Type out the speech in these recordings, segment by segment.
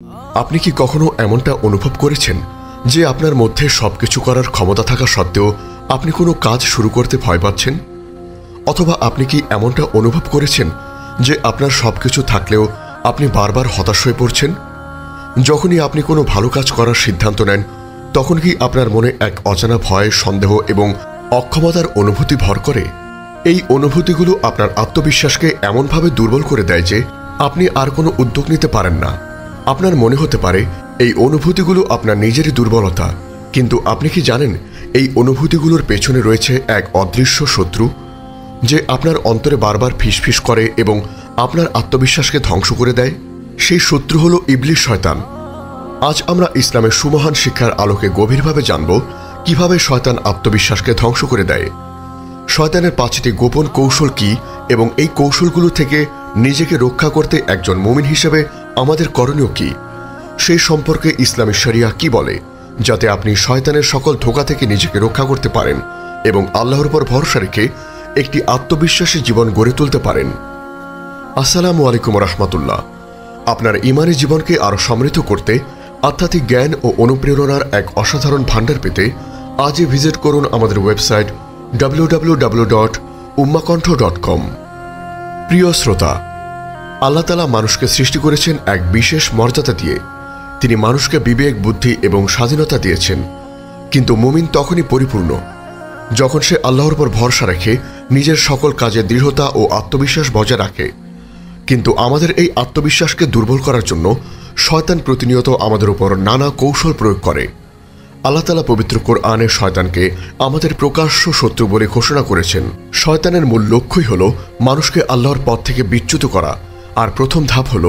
আপনি কি কখনো এমনটা অনুভব করেছেন যে আপনার মধ্যে সবকিছু করার ক্ষমতা থাকা সত্ত্বেও আপনি কোনো কাজ শুরু করতে ভয় পাচ্ছেন? অথবা আপনি কি এমনটা অনুভব করেছেন যে আপনার সবকিছু থাকলেও আপনি বারবার হতাশ হয়ে পড়ছেন? যখনই আপনি কোনো ভালো কাজ করার সিদ্ধান্ত নেন, তখন কি আপনার মনে এক অজানা ভয়, সন্দেহ এবং অক্ষমতার অনুভূতি ভর করে? এই অনুভূতিগুলো আপনার আত্মবিশ্বাসকে এমনভাবে দুর্বল করে দেয় যে আপনি আর কোনো উদ্যোগ নিতে পারেন না। আপনার মনে হতে পারে এই অনুভূতিগুলো আপনার নিজেরই দুর্বলতা, কিন্তু আপনি কি জানেন এই অনুভূতিগুলোর পেছনে রয়েছে এক অদৃশ্য শত্রু যে আপনার অন্তরে বারবার ফিসফিস করে এবং আপনার আত্মবিশ্বাসকে ধ্বংস করে দেয়? সেই শত্রু হল ইবলিস, শয়তান। আজ আমরা ইসলামের সুমহান শিক্ষার আলোকে গভীরভাবে জানব কিভাবে শয়তান আত্মবিশ্বাসকে ধ্বংস করে দেয়, শয়তানের 5টি গোপন কৌশল কি এবং এই কৌশলগুলো থেকে নিজেকে রক্ষা করতে একজন মুমিন হিসেবে আমাদের করণীয় কি, সেই সম্পর্কে ইসলামী শরিয়া কি বলে, যাতে আপনি শয়তানের সকল ধোঁকা থেকে নিজেকে রক্ষা করতে পারেন এবং আল্লাহর উপর ভরসা রেখে একটি আত্মবিশ্বাসী জীবন গড়ে তুলতে পারেন। আসসালামু আলাইকুম রাহমাতুল্লাহ। আপনার ঈমানী জীবনকে আরও সমৃদ্ধ করতে আধ্যাত্মিক জ্ঞান ও অনুপ্রেরণার এক অসাধারণ ভাণ্ডার পেতে আজই ভিজিট করুন আমাদের ওয়েবসাইট www.ummahkonth.com। প্রিয় শ্রোতা, আল্লাহ তাআলা মানুষকে সৃষ্টি করেছেন এক বিশেষ মর্যাদা দিয়ে। তিনি মানুষকে বিবেক, বুদ্ধি এবং স্বাধীনতা দিয়েছেন। কিন্তু মুমিন তখনই পরিপূর্ণ যখন সে আল্লাহর উপর ভরসা রেখে নিজের সকল কাজে দৃঢ়তা ও আত্মবিশ্বাস বজায় রাখে। কিন্তু আমাদের এই আত্মবিশ্বাসকে দুর্বল করার জন্য শয়তান প্রতিনিয়ত আমাদের উপর নানা কৌশল প্রয়োগ করে। আল্লাহ তাআলা পবিত্র কোরআনে শয়তানকে আমাদের প্রকাশ্য শত্রু বলে ঘোষণা করেছেন। শয়তানের মূল লক্ষ্যই হল মানুষকে আল্লাহর পথ থেকে বিচ্যুত করা, আর প্রথম ধাপ হল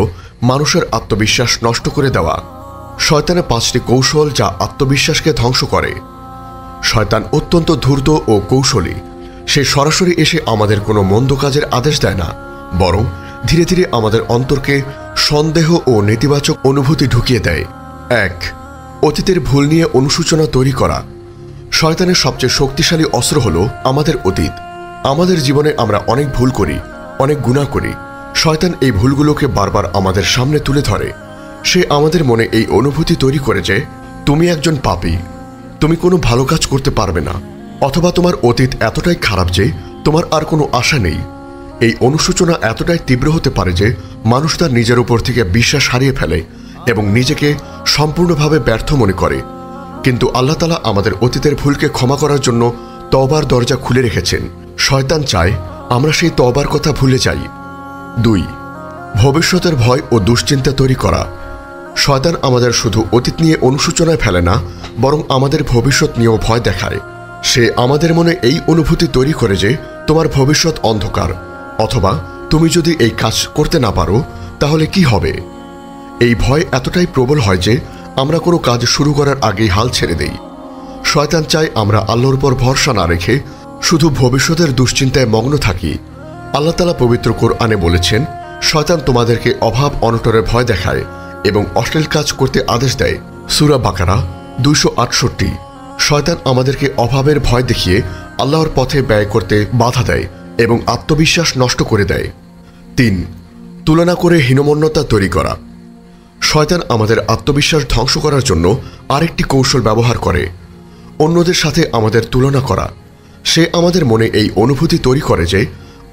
মানুষের আত্মবিশ্বাস নষ্ট করে দেওয়া। শয়তানের 5টি কৌশল যা আত্মবিশ্বাসকে ধ্বংস করে। শয়তান অত্যন্ত ধূর্ত ও কৌশলী। সে সরাসরি এসে আমাদের কোনো মন্দ কাজের আদেশ দেয় না, বরং ধীরে ধীরে আমাদের অন্তরকে সন্দেহ ও নেতিবাচক অনুভূতি ঢুকিয়ে দেয়। 1. অতীতের ভুল নিয়ে অনুশোচনা তৈরি করা। শয়তানের সবচেয়ে শক্তিশালী অস্ত্র হল আমাদের অতীত। আমাদের জীবনে আমরা অনেক ভুল করি, অনেক গুনাহ করি। শয়তান এই ভুলগুলোকে বারবার আমাদের সামনে তুলে ধরে। সে আমাদের মনে এই অনুভূতি তৈরি করে যে তুমি একজন পাপী, তুমি কোনো ভালো কাজ করতে পারবে না, অথবা তোমার অতীত এতটাই খারাপ যে তোমার আর কোনো আশা নেই। এই অনুশোচনা এতটাই তীব্র হতে পারে যে মানুষ তার নিজের উপর থেকে বিশ্বাস হারিয়ে ফেলে এবং নিজেকে সম্পূর্ণভাবে ব্যর্থ মনে করে। কিন্তু আল্লাহ তাআলা আমাদের অতীতের ভুলকে ক্ষমা করার জন্য তওবার দরজা খুলে রেখেছেন। শয়তান চায় আমরা সেই তওবার কথা ভুলে যাই। 2. ভবিষ্যতের ভয় ও দুশ্চিন্তা তৈরি করা। শয়তান আমাদের শুধু অতীত নিয়ে অনুশোচনায় ফেলে না, বরং আমাদের ভবিষ্যৎ নিয়েও ভয় দেখায়। সে আমাদের মনে এই অনুভূতি তৈরি করে যে তোমার ভবিষ্যৎ অন্ধকার, অথবা তুমি যদি এই কাজ করতে না পারো তাহলে কি হবে। এই ভয় এতটাই প্রবল হয় যে আমরা কোনো কাজ শুরু করার আগেই হাল ছেড়ে দেই। শয়তান চায় আমরা আল্লাহর উপর ভরসা না রেখে শুধু ভবিষ্যতের দুশ্চিন্তায় মগ্ন থাকি। আল্লাহ তাআলা পবিত্র কোরআনে বলেছেন, শয়তান তোমাদেরকে অভাব অনটনের ভয় দেখায় এবং অশ্লীল কাজ করতে আদেশ দেয়। সূরা বাকারা 268। শয়তান আমাদেরকে অভাবের ভয় দেখিয়ে আল্লাহর পথে ব্যয় করতে বাধা দেয় এবং আত্মবিশ্বাস নষ্ট করে দেয়। 3. তুলনা করে হীনমন্যতা তৈরি করা। শয়তান আমাদের আত্মবিশ্বাস ধ্বংস করার জন্য আরেকটি কৌশল ব্যবহার করে, অন্যদের সাথে আমাদের তুলনা করা। সে আমাদের মনে এই অনুভূতি তৈরি করে যে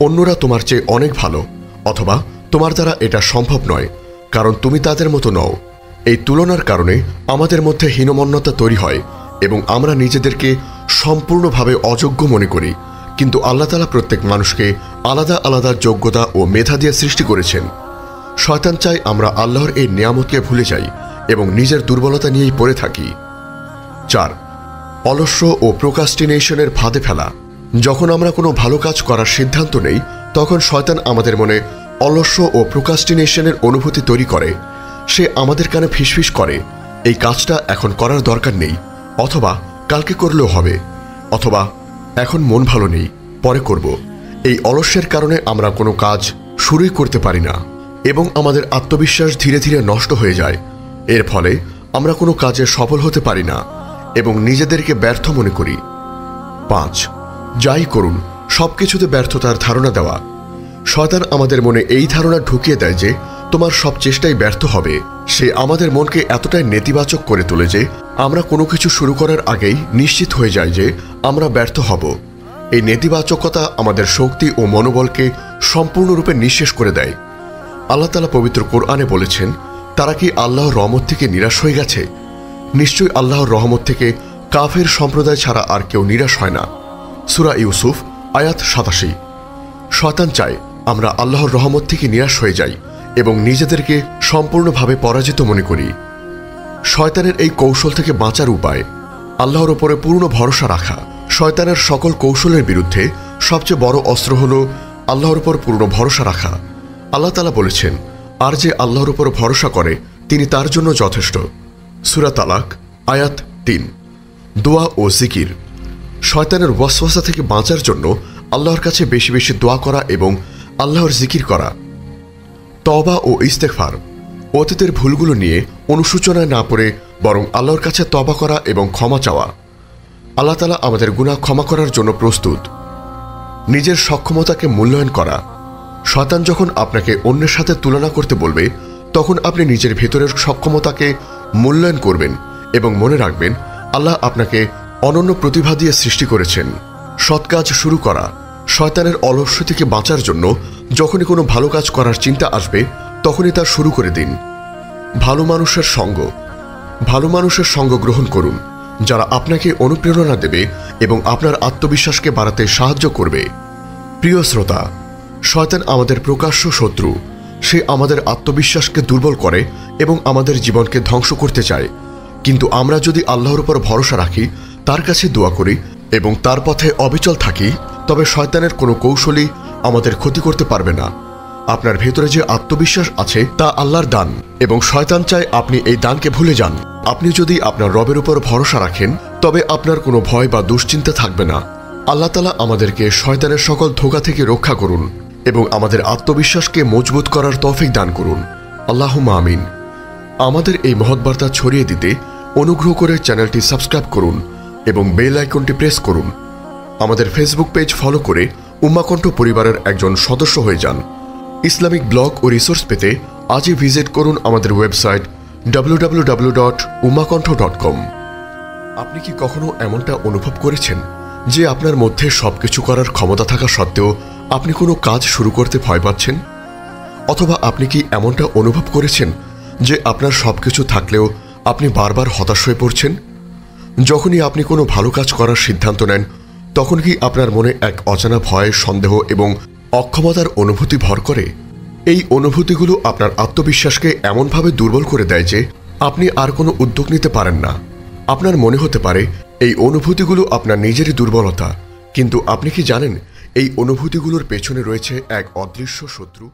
অন্যরা তোমার চেয়ে অনেক ভালো, অথবা তোমার দ্বারা এটা সম্ভব নয় কারণ তুমি তাদের মতো নও। এই তুলনার কারণে আমাদের মধ্যে হীনমন্যতা তৈরি হয় এবং আমরা নিজেদেরকে সম্পূর্ণভাবে অযোগ্য মনে করি। কিন্তু আল্লাহ তাআলা প্রত্যেক মানুষকে আলাদা আলাদা যোগ্যতা ও মেধা দিয়ে সৃষ্টি করেছেন। শয়তান চায় আমরা আল্লাহর এই নিয়ামতকে ভুলে যাই এবং নিজের দুর্বলতা নিয়েই পড়ে থাকি। 4. অলস্য ও প্রোক্রাস্টিনেশনের ফাঁদে ফেলা। যখন আমরা কোনো ভালো কাজ করার সিদ্ধান্ত নেই, তখন শয়তান আমাদের মনে অলস্য ও প্রোক্রাস্টিনেশনের অনুভূতি তৈরি করে। সে আমাদের কানে ফিসফিস করে, এই কাজটা এখন করার দরকার নেই, অথবা কালকে করলেও হবে, অথবা এখন মন ভালো নেই, পরে করব। এই অলস্যের কারণে আমরা কোনো কাজ শুরুই করতে পারি না এবং আমাদের আত্মবিশ্বাস ধীরে ধীরে নষ্ট হয়ে যায়। এর ফলে আমরা কোনো কাজে সফল হতে পারি না এবং নিজেদেরকে ব্যর্থ মনে করি। 5. যাই করুন সবকিছুতে ব্যর্থতার ধারণা দেওয়া। শয়তান আমাদের মনে এই ধারণা ঢুকিয়ে দেয় যে তোমার সব চেষ্টাই ব্যর্থ হবে সে আমাদের মনকে এতটাই নেতিবাচক করে তোলে যে আমরা কোনো কিছু শুরু করার আগেই নিশ্চিত হয়ে যাই যে আমরা ব্যর্থ হব। এই নেতিবাচকতা আমাদের শক্তি ও মনোবলকে সম্পূর্ণরূপে নিঃশেষ করে দেয়। আল্লাহ তাআলা পবিত্র কোরআনে বলেছেন, তারা কি আল্লাহর রহমত থেকে নিরাশ হয়ে গেছে? নিশ্চয়ই আল্লাহর রহমত থেকে কাফের সম্প্রদায় ছাড়া আর কেউ নিরাশ হয় না। সূরা ইউসুফ আয়াত 87। শয়তান চায় আমরা আল্লাহর রহমত থেকে নিরাশ হয়ে যাই এবং নিজেদেরকে সম্পূর্ণভাবে পরাজিত মনে করি। শয়তানের এই কৌশল থেকে বাঁচার উপায় আল্লাহর ওপরে পূর্ণ ভরসা রাখা। শয়তানের সকল কৌশলের বিরুদ্ধে সবচেয়ে বড় অস্ত্র হল আল্লাহর উপর পূর্ণ ভরসা রাখা। আল্লাহ তাআলা বলেছেন, আর যে আল্লাহর উপর ভরসা করে তিনি তার জন্য যথেষ্ট। সূরা তালাক আয়াত ৩। দোয়া ও জিকির। শয়তানের ওয়াসওয়াসা থেকে বাঁচার জন্য আল্লাহর কাছে বেশি বেশি দোয়া করা এবং আল্লাহর জিকির করা। তওবা ও ইস্তেগফার। অতীতের ভুলগুলো নিয়ে অনুশোচনায় না পড়ে বরং আল্লাহর কাছে তওবা করা এবং ক্ষমা চাওয়া। আল্লাহ তাআলা আমাদের গুনাহ ক্ষমা করার জন্য প্রস্তুত। নিজের সক্ষমতাকে মূল্যায়ন করা। শয়তান যখন আপনাকে অন্যের সাথে তুলনা করতে বলবে তখন আপনি নিজের ভেতরের সক্ষমতাকে মূল্যায়ন করবেন এবং মনে রাখবেন আল্লাহ আপনাকে অনন্য প্রতিভা দিয়ে সৃষ্টি করেছেন। সৎ কাজ শুরু করা। শয়তানের অলস্য থেকে বাঁচার জন্য যখনই কোনো ভালো কাজ করার চিন্তা আসবে তখনই তা শুরু করে দিন। ভালো মানুষের সঙ্গ। ভালো মানুষের সঙ্গ গ্রহণ করুন যারা আপনাকে অনুপ্রেরণা দেবে এবং আপনার আত্মবিশ্বাসকে বাড়াতে সাহায্য করবে। প্রিয় শ্রোতা, শয়তান আমাদের প্রকাশ্য শত্রু। সে আমাদের আত্মবিশ্বাসকে দুর্বল করে এবং আমাদের জীবনকে ধ্বংস করতে চায়। কিন্তু আমরা যদি আল্লাহর উপর ভরসা রাখি, তার কাছে দোয়া করি এবং তার পথে অবিচল থাকি, তবে শয়তানের কোনো কৌশলই আমাদের ক্ষতি করতে পারবে না। আপনার ভেতরে যে আত্মবিশ্বাস আছে তা আল্লাহর দান এবং শয়তান চায় আপনি এই দানকে ভুলে যান। আপনি যদি আপনার রবের উপর ভরসা রাখেন তবে আপনার কোনো ভয় বা দুশ্চিন্তা থাকবে না। আল্লাহ তাআলা আমাদেরকে শয়তানের সকল ধোঁকা থেকে রক্ষা করুন এবং আমাদের আত্মবিশ্বাসকে মজবুত করার তৌফিক দান করুন। আল্লাহুম্মা আমিন। আমাদের এই মহৎ বার্তা ছড়িয়ে দিতে অনুগ্রহ করে চ্যানেলটি সাবস্ক্রাইব করুন এবং বেল আইকনটি প্রেস করুন। আমাদের ফেসবুক পেজ ফলো করে উম্মাকণ্ঠ পরিবারের একজন সদস্য হয়ে যান। ইসলামিক ব্লগ ও রিসোর্স পেতে আজই ভিজিট করুন আমাদের ওয়েবসাইট www.ummakontho.com। আপনি কি কখনো এমনটা অনুভব করেছেন যে আপনার মধ্যে সবকিছু করার ক্ষমতা থাকা সত্ত্বেও আপনি কোনো কাজ শুরু করতে ভয় পাচ্ছেন? অথবা আপনি কি এমনটা অনুভব করেছেন যে আপনার সবকিছু থাকলেও আপনি বারবার হতাশ হয়ে পড়ছেন? যখনই আপনি কোনো ভালো কাজ করার সিদ্ধান্ত নেন তখন কি আপনার মনে এক অজানা ভয়, সন্দেহ এবং অক্ষমতার অনুভূতি ভর করে? এই অনুভূতিগুলো আপনার আত্মবিশ্বাসকে এমনভাবে দুর্বল করে দেয় যে আপনি আর কোনো উদ্যোগ নিতে পারেন না। আপনার মনে হতে পারে এই অনুভূতিগুলো আপনার নিজেরই দুর্বলতা, কিন্তু আপনি কি জানেন এই অনুভূতিগুলোর পেছনে রয়েছে এক অদৃশ্য শত্রু?